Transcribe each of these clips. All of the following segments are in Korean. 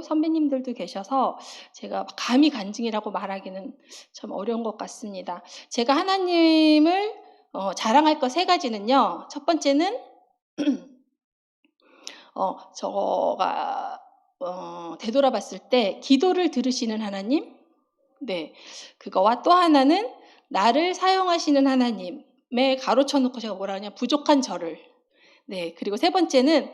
선배님들도 계셔서 제가 감히 간증이라고 말하기는 참 어려운 것 같습니다. 제가 하나님을 자랑할 것 세 가지는요. 첫 번째는 제가 되돌아봤을 때 기도를 들으시는 하나님, 네, 그거와 또 하나는 나를 사용하시는 하나님에 가로쳐 놓고 제가 뭐라 하냐, 부족한 저를, 네, 그리고 세 번째는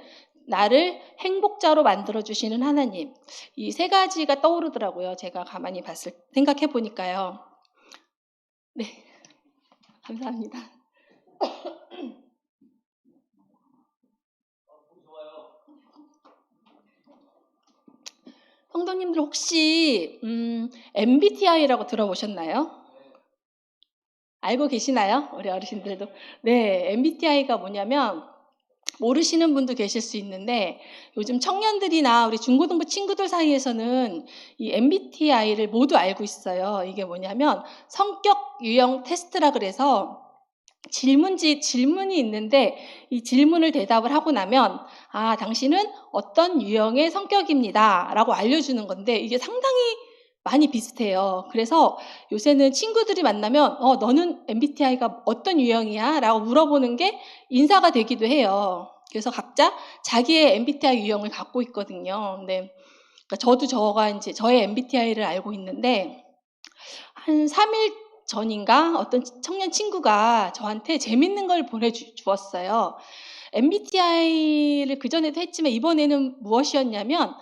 나를 행복자로 만들어 주시는 하나님. 이 세 가지가 떠오르더라고요. 제가 가만히 생각해 보니까요. 네, 감사합니다. 성도님들 혹시 MBTI라고 들어보셨나요? 알고 계시나요? 우리 어르신들도. 네, MBTI가 뭐냐면 모르시는 분도 계실 수 있는데 요즘 청년들이나 우리 중고등부 친구들 사이에서는 이 MBTI를 모두 알고 있어요. 이게 뭐냐면 성격 유형 테스트라 그래서 질문이 있는데 이 질문을 대답을 하고 나면 당신은 어떤 유형의 성격입니다 라고 알려주는 건데 이게 상당히 많이 비슷해요. 그래서 요새는 친구들이 만나면 너는 MBTI가 어떤 유형이야? 라고 물어보는 게 인사가 되기도 해요. 그래서 각자 자기의 MBTI 유형을 갖고 있거든요. 근데 그러니까 저가 이제 저의 MBTI를 알고 있는데 한 3일 전인가 어떤 청년 친구가 저한테 재밌는 걸 보내주었어요. MBTI를 그전에도 했지만 이번에는 무엇이었냐면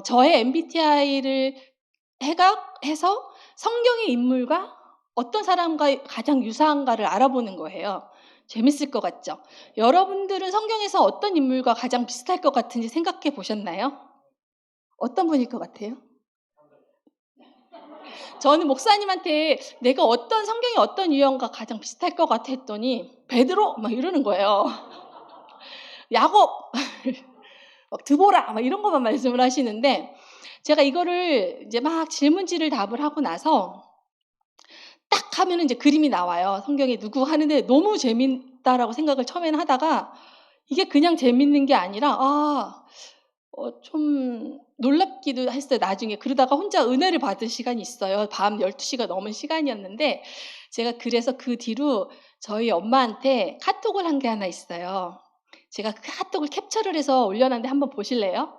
저의 MBTI를 해서 성경의 인물과 어떤 사람과 가장 유사한가를 알아보는 거예요. 재밌을 것 같죠? 여러분들은 성경에서 어떤 인물과 가장 비슷할 것 같은지 생각해 보셨나요? 어떤 분일 것 같아요? 저는 목사님한테 내가 성경의 어떤 유형과 가장 비슷할 것 같아 했더니 베드로 막 이러는 거예요. 야곱, 막 드보라 막 이런 것만 말씀을 하시는데 제가 이거를 이제 막 질문지를 답을 하고 나서 딱 하면은 이제 그림이 나와요. 성경에 누구 하는데 너무 재밌다라고 생각을 처음에는 하다가 이게 그냥 재밌는 게 아니라 좀 놀랍기도 했어요, 나중에. 그러다가 혼자 은혜를 받은 시간이 있어요. 밤 12시가 넘은 시간이었는데 제가 그래서 그 뒤로 저희 엄마한테 카톡을 한 게 하나 있어요. 제가 그 카톡을 캡처를 해서 올려놨는데 한번 보실래요?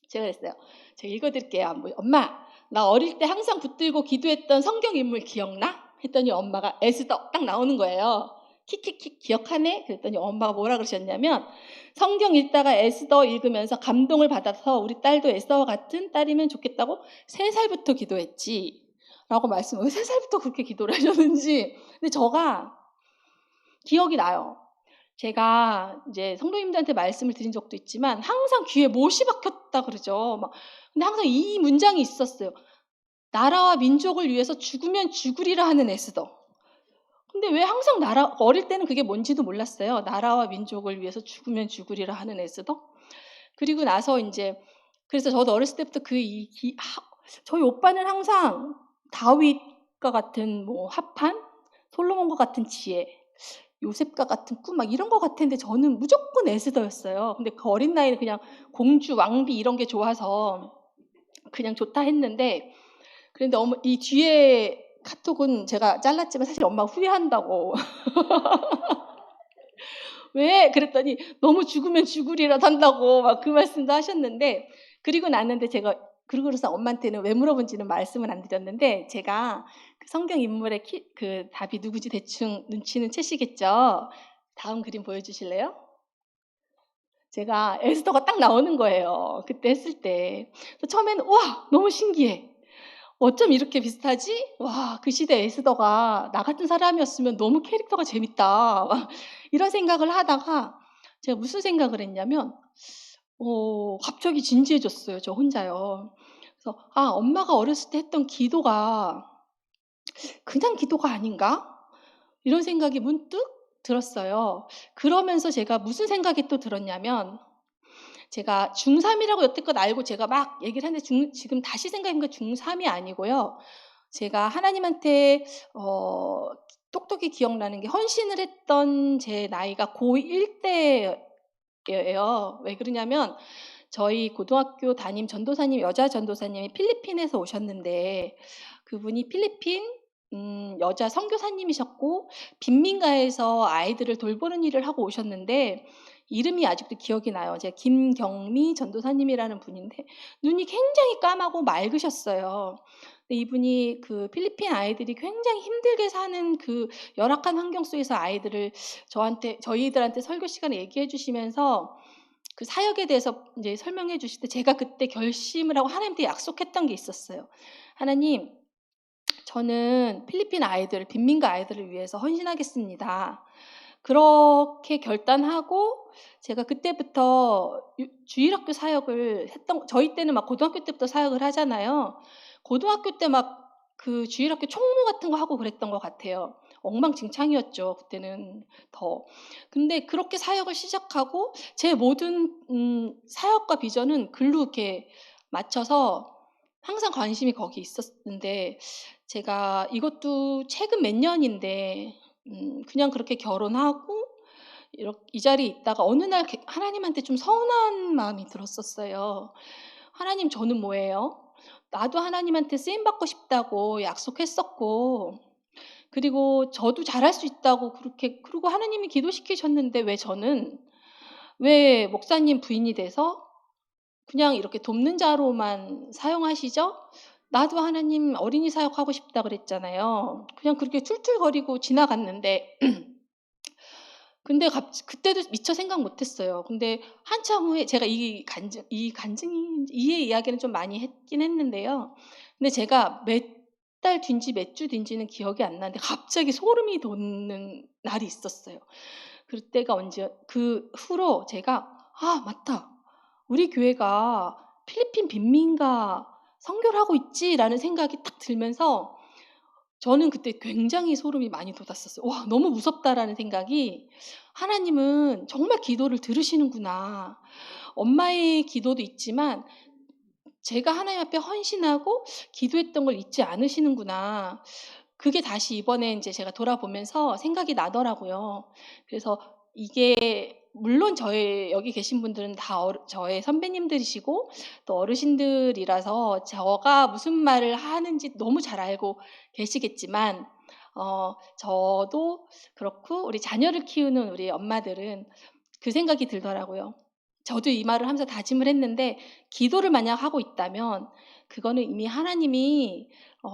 제가 그랬어요. 제가 읽어 드릴게요. 엄마, 나 어릴 때 항상 붙들고 기도했던 성경 인물 기억나? 했더니 엄마가 에스더 딱 나오는 거예요. 킥킥킥 기억하네? 그랬더니 엄마가 뭐라 그러셨냐면 성경 읽다가 에스더 읽으면서 감동을 받아서 우리 딸도 에스더와 같은 딸이면 좋겠다고 3살부터 기도했지. 라고 말씀을 왜 3살부터 그렇게 기도를 하셨는지. 근데 저가 기억이 나요. 제가 이제 성도님들한테 말씀을 드린 적도 있지만 항상 귀에 못이 박혔다 그러죠. 근데 항상 이 문장이 있었어요. 나라와 민족을 위해서 죽으면 죽으리라 하는 에스더. 근데 왜 항상 어릴 때는 그게 뭔지도 몰랐어요. 나라와 민족을 위해서 죽으면 죽으리라 하는 에스더. 그리고 나서 이제 그래서 저도 어렸을 때부터 저희 오빠는 항상 다윗과 같은 합한 솔로몬과 같은 지혜, 요셉과 같은 꿈 막 이런 것 같았는데 저는 무조건 에스더였어요. 근데 그 어린 나이에 그냥 공주, 왕비 이런 게 좋아서 그냥 좋다 했는데 그런데 이 뒤에 카톡은 제가 잘랐지만 사실 엄마가 후회한다고. 왜? 그랬더니 너무 죽으면 죽으리라 한다고 막 그 말씀도 하셨는데 그리고 났는데 제가 그러고 나서 엄마한테는 왜 물어본지는 말씀을 안 드렸는데 제가 그 성경 인물의 그 답이 누구지 대충 눈치는 채시겠죠? 다음 그림 보여주실래요? 제가 에스더가 딱 나오는 거예요. 그때 했을 때. 처음에는 와 너무 신기해. 어쩜 이렇게 비슷하지? 와, 그 시대 에스더가 나 같은 사람이었으면 너무 캐릭터가 재밌다. 막 이런 생각을 하다가 제가 무슨 생각을 했냐면 갑자기 진지해졌어요. 저 혼자요. 그래서 엄마가 어렸을 때 했던 기도가 그냥 기도가 아닌가? 이런 생각이 문득 들었어요. 그러면서 제가 무슨 생각이 또 들었냐면 제가 중3이라고 여태껏 알고 제가 막 얘기를 하는데 지금 다시 생각해보니까 중3이 아니고요. 제가 하나님한테 똑똑히 기억나는 게 헌신을 했던 제 나이가 고1 때예요. 왜 그러냐면 저희 고등학교 담임 전도사님, 여자 전도사님이 필리핀에서 오셨는데 그분이 필리핀 여자 선교사님이셨고 빈민가에서 아이들을 돌보는 일을 하고 오셨는데 이름이 아직도 기억이 나요. 제가 김경미 전도사님이라는 분인데 눈이 굉장히 까마고 맑으셨어요. 근데 이분이 그 필리핀 아이들이 굉장히 힘들게 사는 그 열악한 환경 속에서 아이들을 저희들한테 설교 시간에 얘기해 주시면서 그 사역에 대해서 이제 설명해 주실 때 제가 그때 결심을 하고 하나님한테 약속했던 게 있었어요. 하나님, 저는 필리핀 아이들, 빈민가 아이들을 위해서 헌신하겠습니다. 그렇게 결단하고 제가 그때부터 주일학교 사역을 저희 때는 막 고등학교 때부터 사역을 하잖아요. 고등학교 때 막 그 주일학교 총무 같은 거 하고 그랬던 것 같아요. 엉망진창이었죠, 그때는 더. 근데 그렇게 사역을 시작하고 제 모든 사역과 비전은 글로 이렇게 맞춰서 항상 관심이 거기 있었는데 제가 이것도 최근 몇 년인데 그냥 그렇게 결혼하고 이 자리에 있다가 어느 날 하나님한테 좀 서운한 마음이 들었었어요. 하나님, 저는 뭐예요? 나도 하나님한테 쓰임받고 싶다고 약속했었고 그리고 저도 잘할 수 있다고 그리고 하나님이 기도시키셨는데 왜 목사님 부인이 돼서 그냥 이렇게 돕는 자로만 사용하시죠? 나도 하나님 어린이 사역하고 싶다 그랬잖아요. 그냥 그렇게 툴툴거리고 지나갔는데 근데 그때도 미처 생각 못 했어요. 근데 한참 후에 제가 이 이야기는 좀 많이 했긴 했는데요. 근데 제가 몇 달 뒤인지 몇 주 뒤인지는 기억이 안 나는데 갑자기 소름이 돋는 날이 있었어요. 그때가 그 후로 제가 '아 맞다. 우리 교회가 필리핀 빈민가 선교를 하고 있지.'라는 생각이 딱 들면서 저는 그때 굉장히 소름이 많이 돋았었어요. '와 너무 무섭다.'라는 생각이 '하나님은 정말 기도를 들으시는구나. 엄마의 기도도 있지만 제가 하나님 앞에 헌신하고 기도했던 걸 잊지 않으시는구나.' 그게 다시 이번에 인제 제가 돌아보면서 생각이 나더라고요. 그래서 이게 물론 여기 계신 분들은 다 저의 선배님들이시고 또 어르신들이라서 제가 무슨 말을 하는지 너무 잘 알고 계시겠지만 저도 그렇고 우리 자녀를 키우는 우리 엄마들은 그 생각이 들더라고요. 저도 이 말을 하면서 다짐을 했는데 기도를 만약 하고 있다면 그거는 이미 하나님이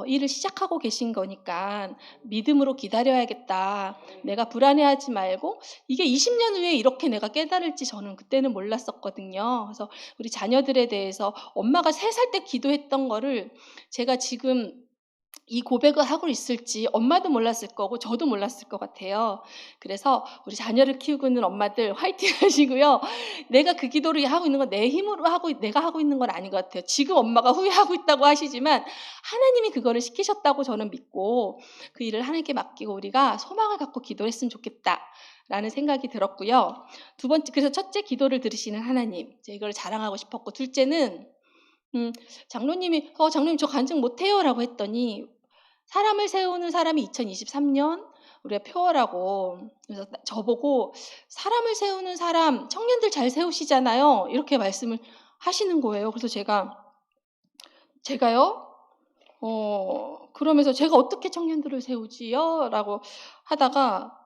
일을 시작하고 계신 거니까 '믿음으로 기다려야겠다. 내가 불안해하지 말고' 이게 20년 후에 이렇게 내가 깨달을지 저는 그때는 몰랐었거든요. 그래서 우리 자녀들에 대해서 엄마가 3살 때 기도했던 거를 제가 지금 이 고백을 하고 있을지 엄마도 몰랐을 거고 저도 몰랐을 것 같아요. 그래서 우리 자녀를 키우고 있는 엄마들 화이팅 하시고요. 내가 그 기도를 하고 있는 건 내 힘으로 내가 하고 있는 건 아닌 것 같아요. 지금 엄마가 후회하고 있다고 하시지만 하나님이 그거를 시키셨다고 저는 믿고 그 일을 하나님께 맡기고 우리가 소망을 갖고 기도했으면 좋겠다라는 생각이 들었고요. 두 번째, 그래서 첫째 기도를 들으시는 하나님, 제가 이걸 자랑하고 싶었고, 둘째는 장로님이 장로님 저 간증 못해요라고 했더니 사람을 세우는 사람이 2023년 우리가 표어라고 그래서 저보고 사람을 세우는 사람 청년들 잘 세우시잖아요. 이렇게 말씀을 하시는 거예요. 그래서 제가요? 그러면서 제가 어떻게 청년들을 세우지요? 라고 하다가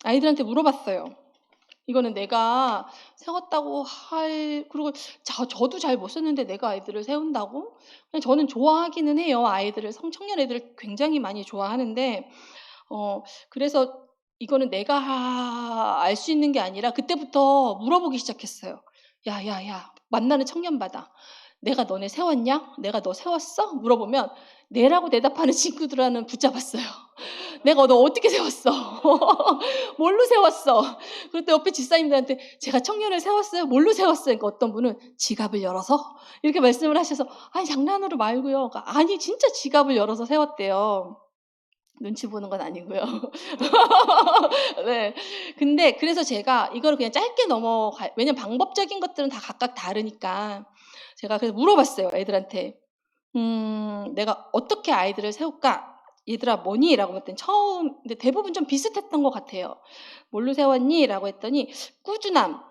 아이들한테 물어봤어요. 이거는 내가 세웠다고 그리고 저도 잘 못 썼는데 내가 아이들을 세운다고? 그냥 저는 좋아하기는 해요. 아이들을 청년 애들을 굉장히 많이 좋아하는데 그래서 이거는 내가 알 수 있는 게 아니라 그때부터 물어보기 시작했어요. "야야야 만나는 청년마다 내가 너네 세웠냐? 내가 너 세웠어?" 물어보면 "네라고 대답하는 친구들은 붙잡았어요. "내가 너 어떻게 세웠어? 뭘로 세웠어?" 그랬더니 옆에 집사님들한테 "제가 청년을 세웠어요." "뭘로 세웠어요?" 그러니까 어떤 분은 "지갑을 열어서?" 이렇게 말씀을 하셔서 "아니 장난으로 말고요." 그러니까 아니 진짜 지갑을 열어서 세웠대요. 눈치 보는 건 아니고요. 네. 근데 그래서 제가 이거를 그냥 짧게 왜냐면 방법적인 것들은 다 각각 다르니까 제가 그래서 물어봤어요, 애들한테. "내가 어떻게 아이들을 세울까?" 얘들아 뭐니? 라고 했더니 처음, 근데 대부분 좀 비슷했던 것 같아요. 뭘로 세웠니? 라고 했더니 꾸준함.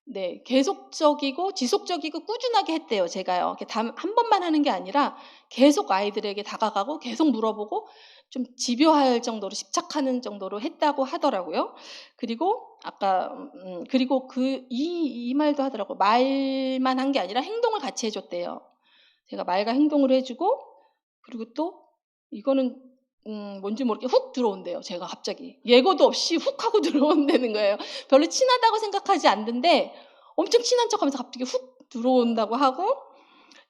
네, 계속적이고 지속적이고 꾸준하게 했대요, 제가요. 이렇게 한 번만 하는 게 아니라 계속 아이들에게 다가가고 계속 물어보고 좀 집요할 정도로 집착하는 정도로 했다고 하더라고요. 그리고 아까 그리고 이 말도 하더라고요. 말만 한 게 아니라 행동을 같이 해줬대요. 제가 말과 행동을 해주고 그리고 또 이거는 뭔지 모르게 훅 들어온대요. 제가 갑자기 예고도 없이 훅 하고 들어온다는 거예요. 별로 친하다고 생각하지 않는데 엄청 친한 척하면서 갑자기 훅 들어온다고 하고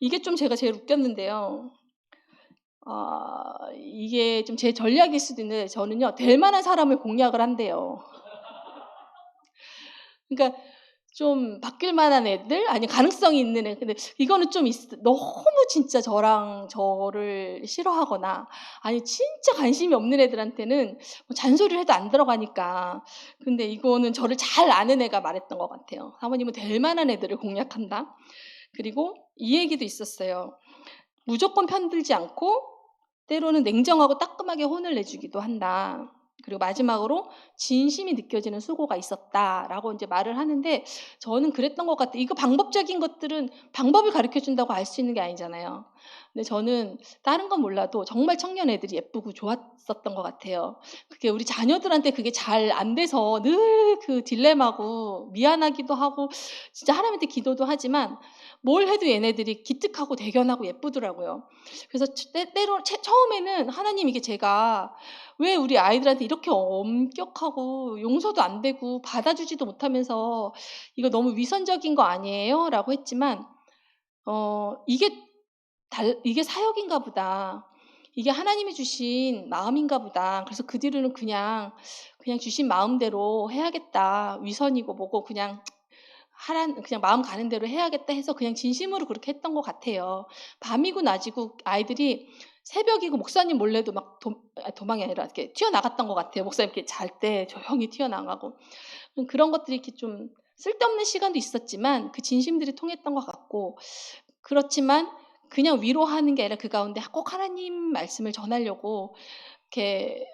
이게 좀 제가 제일 웃겼는데요. 이게 좀 제 전략일 수도 있는데 저는요 될 만한 사람을 공략을 한대요. 그러니까 좀 바뀔 만한 애들 아니 가능성이 있는 애. 근데 이거는 좀 너무 진짜 저를 싫어하거나 아니 진짜 관심이 없는 애들한테는 뭐 잔소리를 해도 안 들어가니까. 근데 이거는 저를 잘 아는 애가 말했던 것 같아요. 사모님은 될 만한 애들을 공략한다. 그리고 이 얘기도 있었어요. 무조건 편들지 않고 때로는 냉정하고 따끔하게 혼을 내주기도 한다. 그리고 마지막으로 진심이 느껴지는 수고가 있었다라고 이제 말을 하는데 저는 그랬던 것 같아요. 이거 방법적인 것들은 방법을 가르쳐 준다고 알 수 있는 게 아니잖아요. 근데 저는 다른 건 몰라도 정말 청년 애들이 예쁘고 좋았었던 것 같아요. 그게 우리 자녀들한테 그게 잘 안 돼서 늘 그 딜레마고 미안하기도 하고 진짜 하나님한테 기도도 하지만 뭘 해도 얘네들이 기특하고 대견하고 예쁘더라고요. 그래서 때로 처음에는 하나님 이게 제가 왜 우리 아이들한테 이렇게 엄격하고 용서도 안 되고 받아주지도 못하면서 이거 너무 위선적인 거 아니에요? 라고 했지만 이게 사역인가 보다. 이게 하나님이 주신 마음인가 보다. 그래서 그 뒤로는 그냥 주신 마음대로 해야겠다. 위선이고 뭐고 그냥 그냥 마음 가는 대로 해야겠다 해서 그냥 진심으로 그렇게 했던 것 같아요. 밤이고 낮이고 아이들이 새벽이고 목사님 몰래도 막 도망이 아니라 이렇게 튀어나갔던 것 같아요. 목사님 이렇게 잘 때 조용히 튀어나가고. 그런 것들이 이렇게 좀 쓸데없는 시간도 있었지만 그 진심들이 통했던 것 같고 그렇지만 그냥 위로하는 게 아니라 그 가운데 꼭 하나님 말씀을 전하려고 이렇게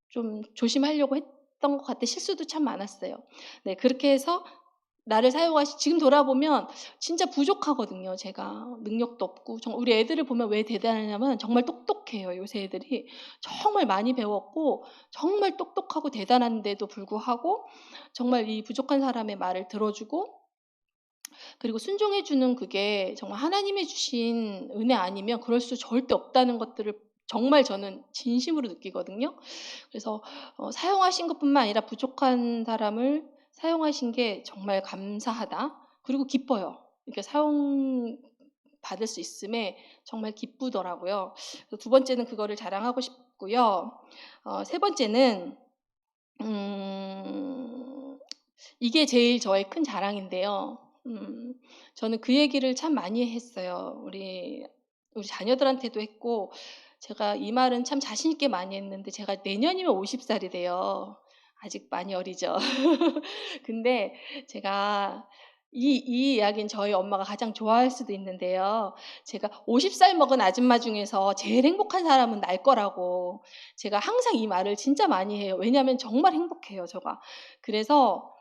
좀 조심하려고 했던 것 같아 실수도 참 많았어요. 네, 그렇게 해서 나를 지금 돌아보면 진짜 부족하거든요. 제가 능력도 없고 우리 애들을 보면 왜 대단하냐면 정말 똑똑해요. 요새 애들이 정말 많이 배웠고 정말 똑똑하고 대단한데도 불구하고 정말 이 부족한 사람의 말을 들어주고 그리고 순종해 주는 그게 정말 하나님이 주신 은혜 아니면 그럴 수 절대 없다는 것들을 정말 저는 진심으로 느끼거든요. 그래서 사용하신 것뿐만 아니라 부족한 사람을 사용하신 게 정말 감사하다. 그리고 기뻐요. 이렇게 사용받을 수 있음에 정말 기쁘더라고요. 두 번째는 그거를 자랑하고 싶고요. 세 번째는 이게 제일 저의 큰 자랑인데요. 저는 그 얘기를 참 많이 했어요. 우리 자녀들한테도 했고 제가 이 말은 참 자신 있게 많이 했는데 제가 내년이면 50살이 돼요. 아직 많이 어리죠. 근데 제가 이 이야기는 저희 엄마가 가장 좋아할 수도 있는데요. 제가 50살 먹은 아줌마 중에서 제일 행복한 사람은 날 거라고 제가 항상 이 말을 진짜 많이 해요. 왜냐하면 정말 행복해요, 제가. 그래서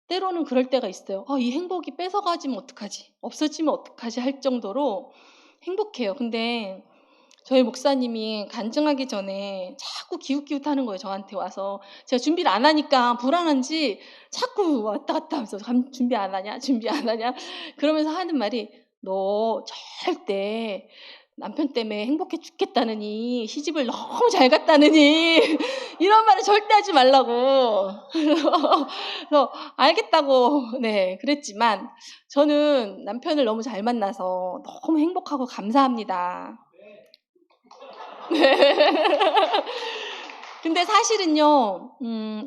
때로는 그럴 때가 있어요. 이 행복이 뺏어가지면 어떡하지? 없어지면 어떡하지? 할 정도로 행복해요. 근데 저희 목사님이 간증하기 전에 자꾸 기웃기웃하는 거예요. 저한테 와서. 제가 준비를 안 하니까 불안한지 자꾸 왔다 갔다 하면서 준비 안 하냐? 준비 안 하냐? 그러면서 하는 말이 너 절대 남편 때문에 행복해 죽겠다느니 시집을 너무 잘 갔다느니 이런 말을 절대 하지 말라고. 그래서 알겠다고 네 그랬지만 저는 남편을 너무 잘 만나서 너무 행복하고 감사합니다. 네. 근데 사실은요,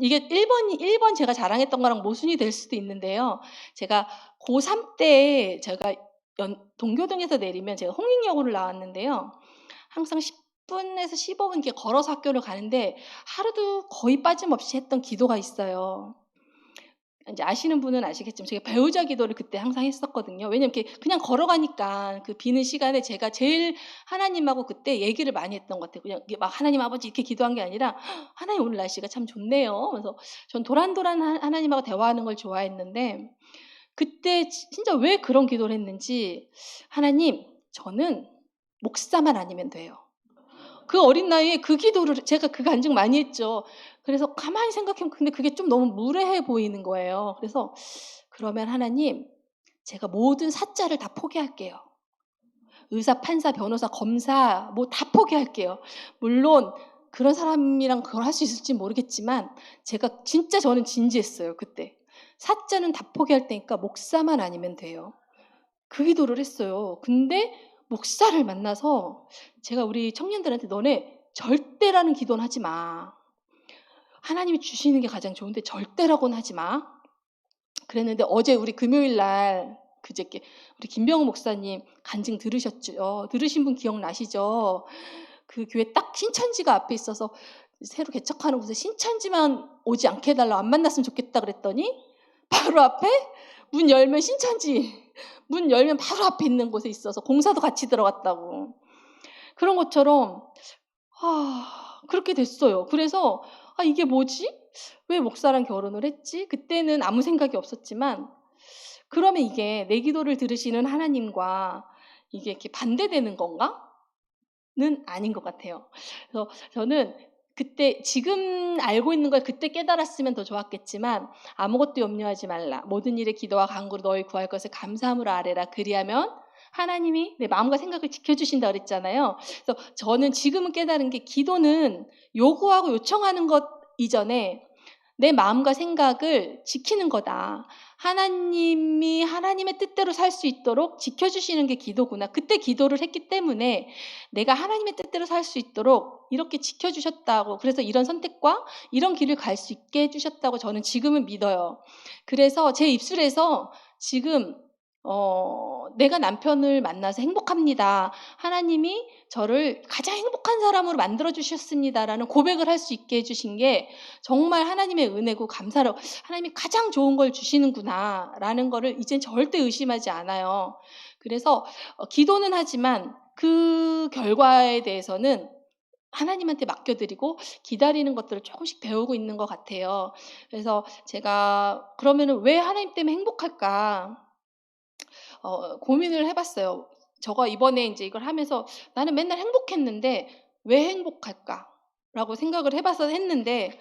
이게 1번 제가 자랑했던 거랑 모순이 될 수도 있는데요. 제가 고3 때 제가 동교동에서 내리면 제가 홍익여고를 나왔는데요. 항상 10분에서 15분 이렇게 걸어서 학교를 가는데 하루도 거의 빠짐없이 했던 기도가 있어요. 이제 아시는 분은 아시겠지만 제가 배우자 기도를 그때 항상 했었거든요. 왜냐면 이렇게 그냥 걸어가니까 그 비는 시간에 제가 제일 하나님하고 그때 얘기를 많이 했던 것 같아요. 그냥 이게 막 하나님 아버지 이렇게 기도한 게 아니라 하나님 오늘 날씨가 참 좋네요. 그래서 전 도란도란 하나님하고 대화하는 걸 좋아했는데 그때 진짜 왜 그런 기도를 했는지 하나님 저는 목사만 아니면 돼요. 그 어린 나이에 그 기도를 제가 그 간증 많이 했죠. 그래서 가만히 생각해 보면 근데 그게 좀 너무 무례해 보이는 거예요. 그래서 그러면 하나님 제가 모든 사자를 다 포기할게요. 의사, 판사, 변호사, 검사 뭐 다 포기할게요. 물론 그런 사람이랑 그걸 할 수 있을지 모르겠지만 제가 진짜 저는 진지했어요 그때. 사자는 다 포기할 테니까 목사만 아니면 돼요. 그 기도를 했어요. 근데 목사를 만나서 제가 우리 청년들한테 너네 절대라는 기도는 하지 마. 하나님이 주시는 게 가장 좋은데 절대라고는 하지 마. 그랬는데 어제 우리 금요일 날 그저께 우리 김병우 목사님 간증 들으셨죠? 들으신 분 기억나시죠? 그 교회 딱 신천지가 앞에 있어서 새로 개척하는 곳에 신천지만 오지 않게 해달라 안 만났으면 좋겠다 그랬더니 바로 앞에 문 열면 신천지 문 열면 바로 앞에 있는 곳에 있어서 공사도 같이 들어갔다고. 그런 것처럼 그렇게 됐어요. 그래서 이게 뭐지? 왜 목사랑 결혼을 했지? 그때는 아무 생각이 없었지만 그러면 이게 내 기도를 들으시는 하나님과 이게 이렇게 반대되는 건가? 는 아닌 것 같아요. 그래서 저는 그때 지금 알고 있는 걸 그때 깨달았으면 더 좋았겠지만 아무것도 염려하지 말라. 모든 일에 기도와 간구로 너희 구할 것을 감사함으로 아뢰라. 그리하면 하나님이 내 마음과 생각을 지켜주신다 그랬잖아요. 그래서 저는 지금은 깨달은 게 기도는 요구하고 요청하는 것 이전에 내 마음과 생각을 지키는 거다. 하나님이 하나님의 뜻대로 살 수 있도록 지켜주시는 게 기도구나. 그때 기도를 했기 때문에 내가 하나님의 뜻대로 살 수 있도록 이렇게 지켜주셨다고. 그래서 이런 선택과 이런 길을 갈 수 있게 해주셨다고 저는 지금은 믿어요. 그래서 제 입술에서 지금 내가 남편을 만나서 행복합니다. 하나님이 저를 가장 행복한 사람으로 만들어 주셨습니다라는 고백을 할 수 있게 해주신 게 정말 하나님의 은혜고 감사로 하나님이 가장 좋은 걸 주시는구나라는 거를 이젠 절대 의심하지 않아요. 그래서 기도는 하지만 그 결과에 대해서는 하나님한테 맡겨드리고 기다리는 것들을 조금씩 배우고 있는 것 같아요. 그래서 제가 그러면은 왜 하나님 때문에 행복할까? 고민을 해봤어요. 저가 이번에 이제 이걸 하면서 나는 맨날 행복했는데 왜 행복할까라고 생각을 해봐서 했는데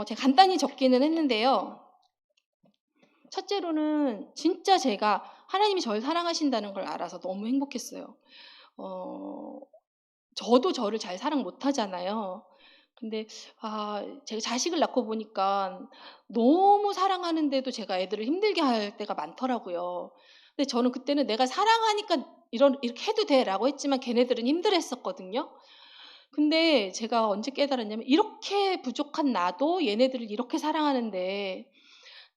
제가 간단히 적기는 했는데요. 첫째로는 진짜 제가 하나님이 저를 사랑하신다는 걸 알아서 너무 행복했어요. 저도 저를 잘 사랑 못하잖아요. 근데 제가 자식을 낳고 보니까 너무 사랑하는데도 제가 애들을 힘들게 할 때가 많더라고요. 근데 저는 그때는 내가 사랑하니까 이렇게 해도 돼라고 했지만 걔네들은 힘들어했었거든요. 근데 제가 언제 깨달았냐면 이렇게 부족한 나도 얘네들을 이렇게 사랑하는데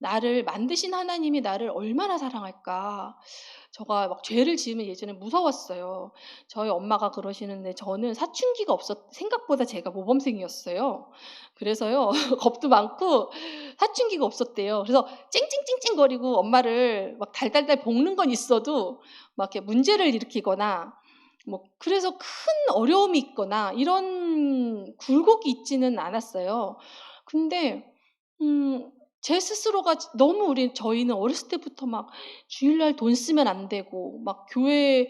나를 만드신 하나님이 나를 얼마나 사랑할까. 제가 막 죄를 지으면 예전에 무서웠어요. 저희 엄마가 그러시는데 저는 사춘기가 생각보다 제가 모범생이었어요. 그래서요 겁도 많고 사춘기가 없었대요. 그래서 찡찡찡찡거리고 엄마를 막 달달달 볶는 건 있어도 막 이렇게 문제를 일으키거나 뭐 그래서 큰 어려움이 있거나 이런 굴곡이 있지는 않았어요. 근데 제 스스로가 너무 저희는 어렸을 때부터 막 주일날 돈 쓰면 안 되고 막 교회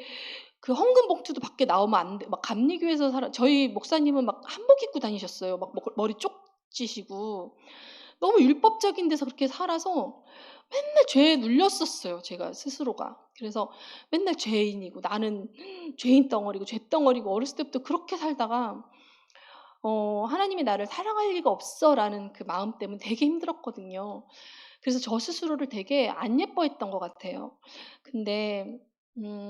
그 헌금 봉투도 밖에 나오면 안 돼. 막 감리교에서 저희 목사님은 막 한복 입고 다니셨어요. 막 머리 쪽지시고 너무 율법적인 데서 그렇게 살아서 맨날 죄에 눌렸었어요, 제가 스스로가. 그래서 맨날 죄인이고 나는 죄인 덩어리고 죄덩어리고 어렸을 때부터 그렇게 살다가 하나님이 나를 사랑할 리가 없어라는 그 마음 때문에 되게 힘들었거든요. 그래서 저 스스로를 되게 안 예뻐했던 것 같아요. 근데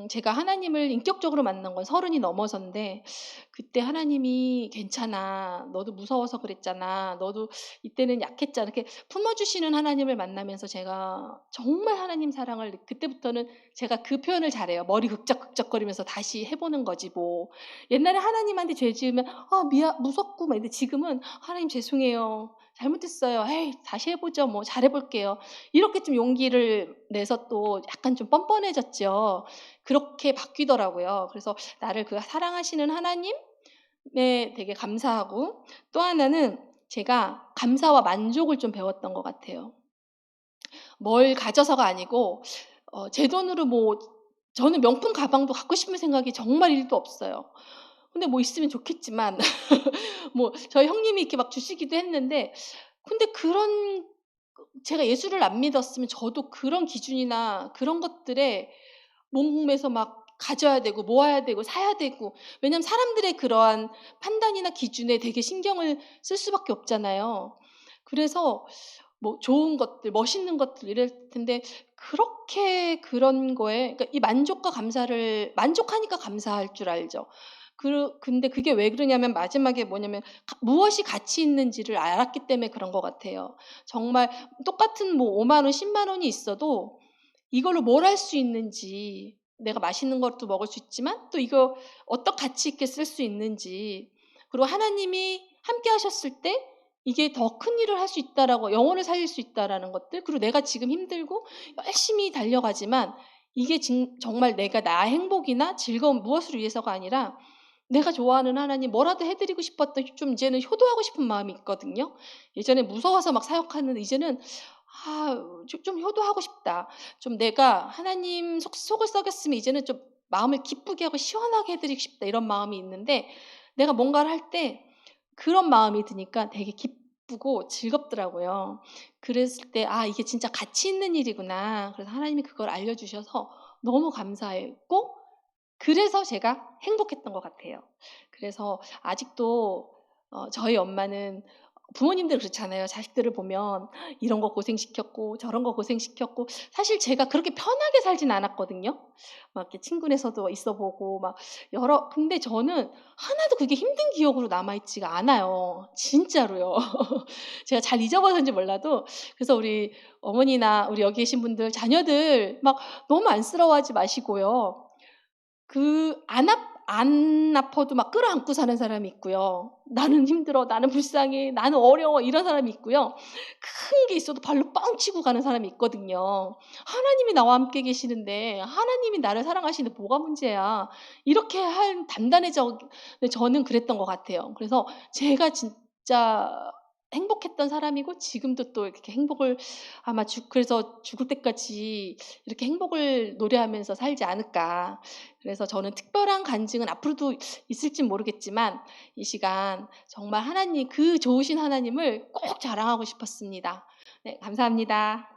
제가 하나님을 인격적으로 만난 건 30이 넘어서인데 그때 하나님이 "괜찮아. 너도 무서워서 그랬잖아. 너도 이때는 약했잖아." 이렇게 품어주시는 하나님을 만나면서 제가 정말 하나님 사랑을 그때부터는 제가 그 표현을 잘해요. 머리 극적극적거리면서 다시 해 보는 거지 뭐. 옛날에 하나님한테 죄 지으면 무섭고 막 이랬는데 지금은 "하나님 죄송해요. 잘못했어요. 에이, 다시 해보죠. 뭐 잘해볼게요. 이렇게 좀 용기를 내서 또 약간 좀 뻔뻔해졌죠. 그렇게 바뀌더라고요. 그래서 나를 그 사랑하시는 하나님에 되게 감사하고, 또 하나는 제가 감사와 만족을 좀 배웠던 것 같아요. 뭘 가져서가 아니고 제 돈으로 뭐 저는 명품 가방도 갖고 싶은 생각이 정말 1도 없어요. 근데 뭐 있으면 좋겠지만 뭐 저희 형님이 이렇게 막 주시기도 했는데, 근데 그런 제가 예수를 안 믿었으면 저도 그런 기준이나 그런 것들에 몸에서 막 가져야 되고 모아야 되고 사야 되고, 왜냐면 사람들의 그러한 판단이나 기준에 되게 신경을 쓸 수밖에 없잖아요. 그래서 뭐 좋은 것들, 멋있는 것들 이럴 텐데, 그렇게 그런 거에 그러니까 이 만족과 감사를 만족하니까 감사할 줄 알죠. 근데 그게 왜 그러냐면 마지막에 뭐냐면 무엇이 가치 있는지를 알았기 때문에 그런 것 같아요. 정말 똑같은 뭐 5만 원, 10만 원이 있어도 이걸로 뭘 할 수 있는지, 내가 맛있는 것도 먹을 수 있지만 또 이거 어떤 가치 있게 쓸 수 있는지, 그리고 하나님이 함께 하셨을 때 이게 더 큰 일을 할 수 있다라고, 영혼을 살릴 수 있다라는 것들, 그리고 내가 지금 힘들고 열심히 달려가지만 이게 정말 내가 나의 행복이나 즐거움 무엇을 위해서가 아니라 내가 좋아하는 하나님 뭐라도 해드리고 싶었던, 좀 이제는 효도하고 싶은 마음이 있거든요. 예전에 무서워서 막 사역하는데 이제는 좀 효도하고 싶다. 좀 내가 하나님 속을 썩였으면 이제는 좀 마음을 기쁘게 하고 시원하게 해드리고 싶다, 이런 마음이 있는데, 내가 뭔가를 할 때 그런 마음이 드니까 되게 기쁘고 즐겁더라고요. 그랬을 때 이게 진짜 가치 있는 일이구나. 그래서 하나님이 그걸 알려주셔서 너무 감사했고, 그래서 제가 행복했던 것 같아요. 그래서 아직도 저희 엄마는, 부모님들 그렇잖아요. 자식들을 보면 이런 거 고생시켰고 저런 거 고생시켰고, 사실 제가 그렇게 편하게 살진 않았거든요. 막 이렇게 친구네서도 있어 보고 막 근데 저는 하나도 그게 힘든 기억으로 남아 있지가 않아요. 진짜로요. 제가 잘 잊어버렸는지 몰라도. 그래서 우리 어머니나 우리 여기 계신 분들 자녀들 막 너무 안쓰러워하지 마시고요. 안 아파도 막 끌어안고 사는 사람이 있고요. "나는 힘들어. 나는 불쌍해. 나는 어려워." 이런 사람이 있고요. 큰 게 있어도 발로 뻥 치고 가는 사람이 있거든요. "하나님이 나와 함께 계시는데, 하나님이 나를 사랑하시는데 뭐가 문제야." 이렇게 한 단단해져. 근데 저는 그랬던 것 같아요. 그래서 제가 진짜 행복했던 사람이고, 지금도 또 이렇게 행복을 아마 그래서 죽을 때까지 이렇게 행복을 노래하면서 살지 않을까. 그래서 저는 특별한 간증은 앞으로도 있을진 모르겠지만, 이 시간 정말 하나님, 그 좋으신 하나님을 꼭 자랑하고 싶었습니다. 네, 감사합니다.